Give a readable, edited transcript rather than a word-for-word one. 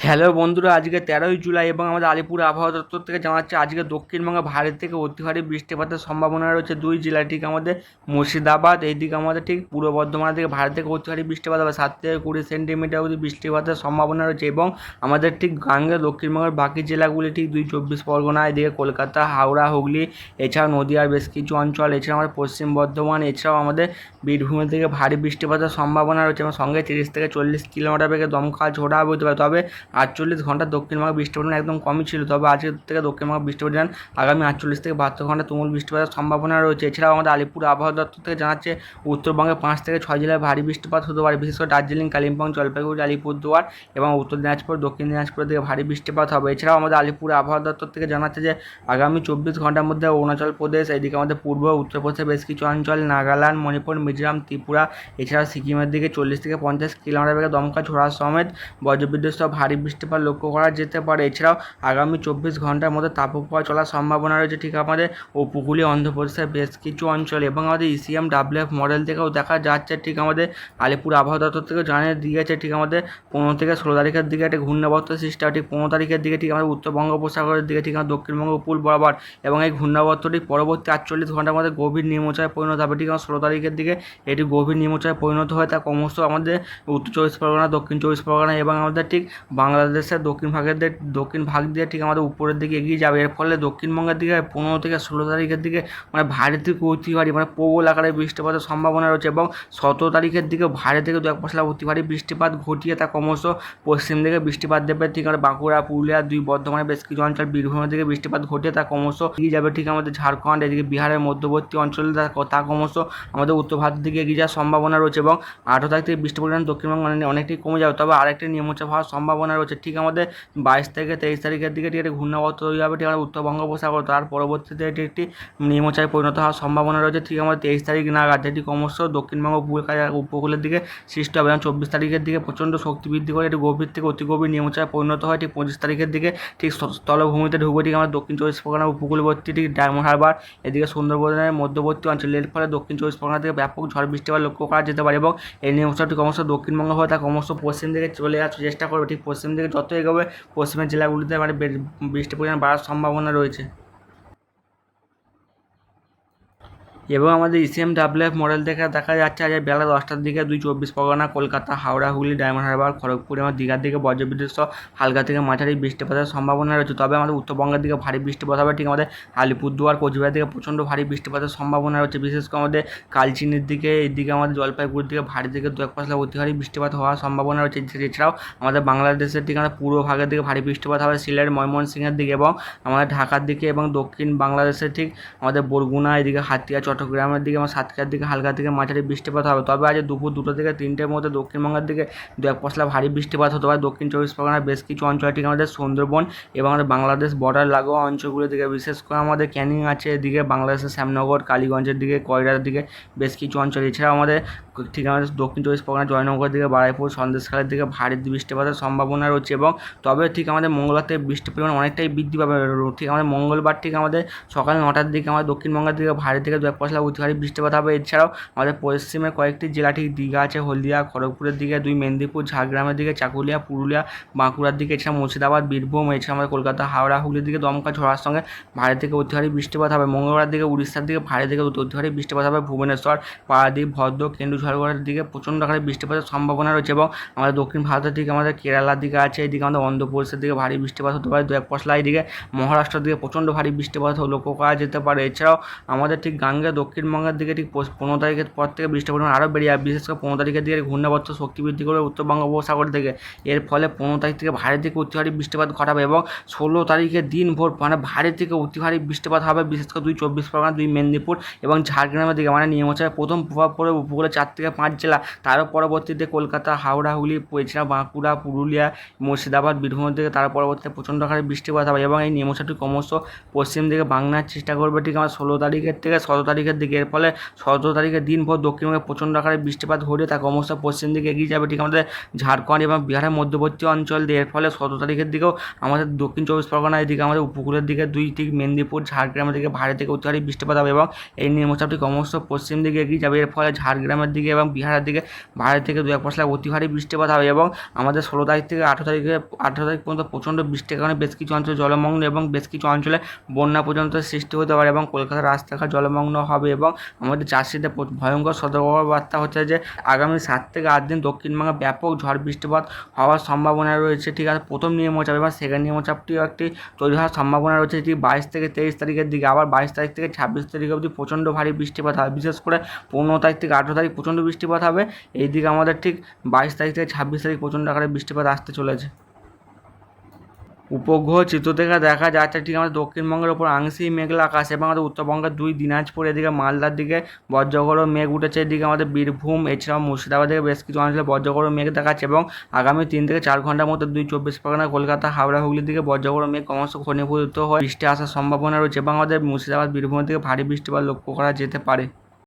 Hello বন্ধুরা, আজকে 13ই জুলাই এবং আমাদের আলিপুর আবহাওয়া দপ্তর থেকে জানাচ্ছে আজকে দক্ষিণবঙ্গে ভারী থেকে অতি ভারী বৃষ্টিপাতের সম্ভাবনা রয়েছে দুই জেলায়। ঠিক আমাদের মুর্শিদাবাদ, এইদিকে আমাদের ঠিক পূর্ব বর্ধমানের দিকে ভারী থেকে অতি ভারী বৃষ্টিপাত হবে, 7 থেকে 20 সেন্টিমিটার অবধি বৃষ্টিপাতের সম্ভাবনা রয়েছে। এবং আমাদের ঠিক গাঙ্গে দক্ষিণবঙ্গের বাকি জেলাগুলি ঠিক 2 চব্বিশ পরগনা, এদিকে কলকাতা, হাওড়া, হুগলি, এছাড়াও নদীয়ার বেশ কিছু অঞ্চল, এছাড়াও আমাদের পশ্চিম বর্ধমান, এছাড়াও আমাদের বীরভূমের দিকে ভারী বৃষ্টিপাতের সম্ভাবনা রয়েছে এবং সঙ্গে 30 থেকে 40 কিলোমিটার বেগে দমকা ঝোড়া হতে পারে। তবে 48 ঘন্টা দক্ষিণবঙ্গে বৃষ্টির পরিমাণ একদম কমই ছিল, তবে আজকের থেকে দক্ষিণবঙ্গে বৃষ্টির পরিমাণ আগামী 48 থেকে 72 ঘন্টা তুমুল বৃষ্টিপাতের সম্ভাবনা রয়েছে। এছাড়াও আমাদের আলিপুর আবহাওয়া দপ্তর থেকে জানাচ্ছে উত্তরবঙ্গে 5 থেকে 6 জেলায় ভারী বৃষ্টিপাত হতে পারে, বিশেষ করে দার্জিলিং, কালিম্পং, জলপাইগুড়ি, আলিপুরদুয়ার এবং উত্তর দিনাজপুর, দক্ষিণ দিনাজপুরের দিকে ভারী বৃষ্টিপাত হবে। এছাড়াও আমাদের আলিপুর আবহাওয়া দপ্তর থেকে জানাচ্ছে যে আগামী 24 ঘন্টার মধ্যে অরুণাচল প্রদেশ, এদিকে আমাদের পূর্ব উত্তরপ্রদেশের বেশ কিছু অঞ্চল, নাগাল্যান্ড, মণিপুর, মিজোরাম, ত্রিপুরা, এছাড়াও সিকিমের দিকে 40 থেকে 50 কিলোমিটার বেগে দমকা ঝোড়া সমেত বজ্রবিদ্যুৎ সহ ভারী বৃষ্টিপাত লক্ষ্য করা যেতে পারে। এছাড়াও আগামী 24 ঘন্টার মধ্যে তাপপ্রবাহ চলার সম্ভাবনা রয়েছে ঠিক আমাদের উপকূলীয় অন্ধ্রপ্রদেশের বেশ কিছু অঞ্চলে। এবং আমাদের ECMWF মডেল থেকেও দেখা যাচ্ছে, ঠিক আমাদের আলিপুর আবহাওয়া দপ্তর থেকে জানিয়ে দিয়েছে ঠিক আমাদের 15 থেকে 16 তারিখের দিকে একটা ঘূর্ণাবর্ত সৃষ্টি হয়, ঠিক 15 তারিখের দিকে ঠিক আমাদের উত্তর বঙ্গোপসাগরের দিকে ঠিক আমাদের দক্ষিণবঙ্গ উপকূল বরাবর। এবং এই ঘূর্ণাবর্তটি পরবর্তী 48 ঘন্টার মধ্যে গভীর নিম্নচাপে পরিণত হবে, ঠিক আমার 16 তারিখের দিকে এটি গভীর নিম্নচাপে পরিণত হয়। তা ক্রমশ আমাদের উত্তর 24 পরগনা, দক্ষিণ 24 পরগনা এবং আমাদের ঠিক বাংলাদেশের দক্ষিণ ভাগ দিয়ে ঠিক আমাদের উপরের দিকে এগিয়ে যাবে। এর ফলে দক্ষিণবঙ্গের দিকে 15 থেকে 16 তারিখের দিকে ভারী থেকে অতি ভারী প্রবল আকারে বৃষ্টিপাতের সম্ভাবনা রয়েছে। এবং 17 তারিখের দিকে ভারী থেকে 2 পশলা অতি ভারী বৃষ্টিপাত ঘটিয়ে তা ক্রমশ পশ্চিম দিকে বৃষ্টিপাত দেবে, ঠিক আমাদের বাঁকুড়া, পুরুলিয়া, বর্ধমানের বেশ কিছু অঞ্চল, বীরভূমের দিকে বৃষ্টিপাত ঘটিয়ে তা ক্রমশ এগিয়ে যাবে ঠিক আমাদের ঝাড়খণ্ড, এদিকে বিহারের মধ্যবর্তী অঞ্চলে তা ক্রমশ আমাদের উত্তর ভারতের দিকে এগিয়ে যাওয়ার সম্ভাবনা রয়েছে। এবং 18 তারিখ থেকে বৃষ্টির পরিমাণ দক্ষিণবঙ্গ অনেকটাই কমে যাবে, তবে আরেকটি নিম্নচাপ হওয়ার সম্ভাবনা রয়েছে ঠিক আমাদের 22 থেকে 23 তারিখের দিকে ঠিক একটি ঘূর্ণাবর্ত তৈরি হবে ঠিক আমাদের উত্তর বঙ্গোপসাগর। তার পরবর্তীতে এটি একটি নিম্নচাপে পরিণত হওয়ার সম্ভাবনা রয়েছে ঠিক আমাদের 23 তারিখ নাগাদ, যেটি ক্রমশ দক্ষিণবঙ্গ উপকূলের দিকে সৃষ্টি হবে এবং 24 তারিখের দিকে প্রচণ্ড শক্তি বৃদ্ধি করে এটি গভীর থেকে অতি গভীর নিম্নচাপে পরিণত হয়। ঠিক 25 তারিখের দিকে ঠিক স্থলভূমিতে ঢুকবে ঠিক আমাদের দক্ষিণ 24 পরগনা উপকূলবর্তী ঠিক ডায়মন্ড হারবার, এদিকে সুন্দরবনের মধ্যবর্তী অঞ্চল। এর ফলে দক্ষিণ 24 পরগনা থেকে ব্যাপক ঝড় বৃষ্টিপাত লক্ষ্য করা যেতে পারে এবং এই নিম্নচাপটি ক্রমশ দক্ষিণবঙ্গ হয়ে তা ক্রমশ পশ্চিম দিকে চলে যাওয়ার চেষ্টা করবে। ঠিক পশ্চিম দিকে যত এগোবে পশ্চিমের জেলাগুলিতে বৃষ্টির পরিমাণ বাড়ার সম্ভাবনা রয়েছে। এবং আমাদের ECMWF মডেল থেকে দেখা যাচ্ছে আজ বেলা 10টার দিকে 2 চব্বিশ পরগনা, কলকাতা, হাওড়া, হুগলি, ডায়মন্ড হারবার, খড়গপুর এবং দীঘার দিকে বজ্রবিদ্যুৎ সহ হালকা থেকে মাঝারি বৃষ্টিপাতের সম্ভাবনা রয়েছে। তবে আমাদের উত্তরবঙ্গের দিকে ভারী বৃষ্টিপাত হবে, ঠিক আমাদের আলিপুরদুয়ার, কোচবিহার দিকে প্রচণ্ড ভারী বৃষ্টিপাতের সম্ভাবনা রয়েছে, বিশেষ করে আমাদের কালচিনির দিকে, এদিকে আমাদের জলপাইগুড়ির দিকে ভারী থেকে 2 পশলা অতি ভারী বৃষ্টিপাত হওয়ার সম্ভাবনা রয়েছে। এছাড়াও আমাদের বাংলাদেশের দিকে আমাদের পূর্ব ভাগের দিকে ভারী বৃষ্টিপাত হবে, সিলেট, ময়মনসিংহের দিকে এবং আমাদের ঢাকার দিকে এবং দক্ষিণ বাংলাদেশের ঠিক আমাদের বরগুনা, এদিকে হাতিয়া, চট্টগ্রামের দিকে এবং সাতক্ষীরার দিকে হালকা থেকে মাঝারি বৃষ্টিপাত হবে। তবে আজ দুপুর 2টো থেকে 3টের মধ্যে দক্ষিণবঙ্গের দিকে 2 পশলা ভারী বৃষ্টিপাত হতে পারে দক্ষিণ 24 পরগনার বেশ কিছু অঞ্চল, ঠিক আমাদের সুন্দরবন এবং আমাদের বাংলাদেশ বর্ডার লাগোয়া অঞ্চলগুলোর দিকে, বিশেষ করে আমাদের ক্যানিং আছে, এদিকে বাংলাদেশের শ্যামনগর, কালীগঞ্জের দিকে, কয়রার দিকে বেশ কিছু অঞ্চল। এছাড়াও আমাদের ঠিক আমাদের দক্ষিণ 24 পরগনা, জয়নগরের দিকে, বারুইপুর, সন্দেশখালের দিকে ভারী বৃষ্টিপাতের সম্ভাবনা রয়েছে। এবং তবে ঠিক আমাদের মঙ্গলবার থেকে বৃষ্টির পরিমাণ অনেকটাই বৃদ্ধি পাবে। ঠিক আমাদের মঙ্গলবার ঠিক আমাদের সকাল 9টার দিকে আমাদের দক্ষিণবঙ্গের দিকে ভারী থেকে 2 পশলা অতি ভারী বৃষ্টিপাত হবে। এছাড়াও আমাদের পশ্চিমের কয়েকটি জেলা, ঠিক দীঘা আছে, হলদিয়া, খড়গপুরের দিকে, মেদিনীপুর, ঝাড়গ্রামের দিকে, চাকুলিয়া, পুরুলিয়া, বাঁকুড়ার দিকে, এছাড়া মুর্শিদাবাদ, বীরভূম, এছাড়া আমাদের কলকাতা, হাওড়া, হুগলির দিকে দমকা ঝড়ার সঙ্গে ভারী থেকে অতি ভারী বৃষ্টিপাত হবে। মঙ্গলবার দিকে উড়িষ্যার দিকে ভারী থেকে অতি ভারী বৃষ্টিপাত হবে। ভুবনেশ্বর, পারাদ্বীপ, ভদ্রক, কেন্দুঝড়গড়ের দিকে প্রচণ্ড আকারে বৃষ্টিপাতের সম্ভাবনা রয়েছে। এবং আমাদের দক্ষিণ ভারতের দিকে আমাদের কেরালার দিকে আছে, এইদিকে আমাদের অন্ধ্রপ্রদেশের দিকে ভারী বৃষ্টিপাত হতে পারে 2 পশলা, এইদিকে মহারাষ্ট্রের দিকে প্রচণ্ড ভারী বৃষ্টিপাত লক্ষ্য করা যেতে পারে। এছাড়াও আমাদের ঠিক গাঙ্গে দক্ষিণবঙ্গের দিকে ঠিক 15 তারিখের পর থেকে বৃষ্টির পরিমাণ আরও বেড়ে যাবে, বিশেষ করে 15 তারিখের দিকে ঘূর্ণাবর্ত শক্তি বৃদ্ধি করবে উত্তর বঙ্গোপসাগর থেকে। এর ফলে 15 তারিখ থেকে ভারী থেকে অতি ভারী বৃষ্টিপাত ঘটাবে এবং 16 তারিখে দিনভর ভারী থেকে অতি ভারী বৃষ্টিপাত হবে, বিশেষ করে 2 চব্বিশ পরগনা, মেদিনীপুর এবং ঝাড়গ্রামের দিকে। নিম্নচাপের প্রথম প্রভাব পড়বে উপকূলে 4 থেকে 5 জেলা, তারও পরবর্তীতে কলকাতা, হাওড়া, হুগলি, এছাড়া বাঁকুড়া, পুরুলিয়া, মুর্শিদাবাদ, বীরভূমের দিকে, তার পরবর্তীতে প্রচণ্ড আকারে বৃষ্টিপাত হবে। এবং এই নিম্নচাপটি ক্রমশ পশ্চিম দিকে বাংলার চেষ্টা করবে ঠিক আমার 16 তারিখের থেকে 17 তারিখের তারিখের দিকে। এর ফলে 17 তারিখের দিনভর দক্ষিণবঙ্গে প্রচণ্ড আকারে বৃষ্টিপাত ঘটে তা ক্রমশ পশ্চিম দিকে এগিয়ে যাবে ঠিক আমাদের ঝাড়খণ্ড এবং বিহারের মধ্যবর্তী অঞ্চল দিয়ে। এর ফলে 17 তারিখের দিকেও আমাদের দক্ষিণ চব্বিশ পরগনা এদিকে আমাদের উপকূলের দিকে ঠিক মেদিনীপুর ঝাড়গ্রামের দিকে ভারী থেকে অতি ভারী বৃষ্টিপাত হবে এবং এই নিম্নচাপটি ক্রমশ পশ্চিম দিকে এগিয়ে যাবে। এর ফলে ঝাড়গ্রামের দিকে এবং বিহারের দিকে ভারী থেকে 2-1 অতি ভারী বৃষ্টিপাত হবে এবং আমাদের 16 তারিখ থেকে 18 তারিখ পর্যন্ত প্রচণ্ড বৃষ্টির কারণে বেশ কিছু অঞ্চলে জলমগ্ন এবং বেশ কিছু অঞ্চলে বন্যা পর্যন্ত সৃষ্টি হতে পারে এবং কলকাতার রাস্তাঘাট জলমগ্ন হবে এবং আমাদের চাষিদের ভয়ঙ্কর সতর্কবার্তা হচ্ছে যে আগামী 7 থেকে 8 দিন দক্ষিণবঙ্গে ব্যাপক ঝড় বৃষ্টিপাত হওয়ার সম্ভাবনা রয়েছে ঠিক আছে। প্রথম নিম্নচাপ এবং সেকেন্ড নিম্নচাপটিও একটি তৈরি হওয়ার সম্ভাবনা রয়েছে এটি 22 থেকে 23 তারিখের দিকে। আবার 22 তারিখ থেকে 26 তারিখ অবধি প্রচণ্ড ভারী বৃষ্টিপাত হবে, বিশেষ করে 15 তারিখ থেকে 18 তারিখ প্রচণ্ড বৃষ্টিপাত হবে। এই দিকে আমাদের ঠিক 22 তারিখ থেকে 26 তারিখ প্রচণ্ড আকারে বৃষ্টিপাত আসতে চলেছে। উপগ্রহ চিত্র থেকে দেখা যাচ্ছে ঠিক আমাদের দক্ষিণবঙ্গের ওপর আংশিক মেঘলা আকাশ এবং আমাদের উত্তরবঙ্গের 2 দিনাজপুর এদিকে মালদার দিকে বজ্রগড় মেঘ উঠেছে, এদিকে আমাদের বীরভূম এছাড়াও মুর্শিদাবাদ থেকে বেশ কিছু অঞ্চলে বজ্রগড় মেঘ দেখাচ্ছে এবং আগামী 3 থেকে 4 ঘন্টার মধ্যে 2 24 পরগনা কলকাতা হাওড়া হুগলির দিকে বজ্রগড় মেঘ ক্রমশ ঘনীভূত হয়ে বৃষ্টি আসার সম্ভাবনা রয়েছে এবং আমাদের মুর্শিদাবাদ বীরভূমের দিকে ভারী বৃষ্টিপাত লক্ষ্য করা যেতে পারে।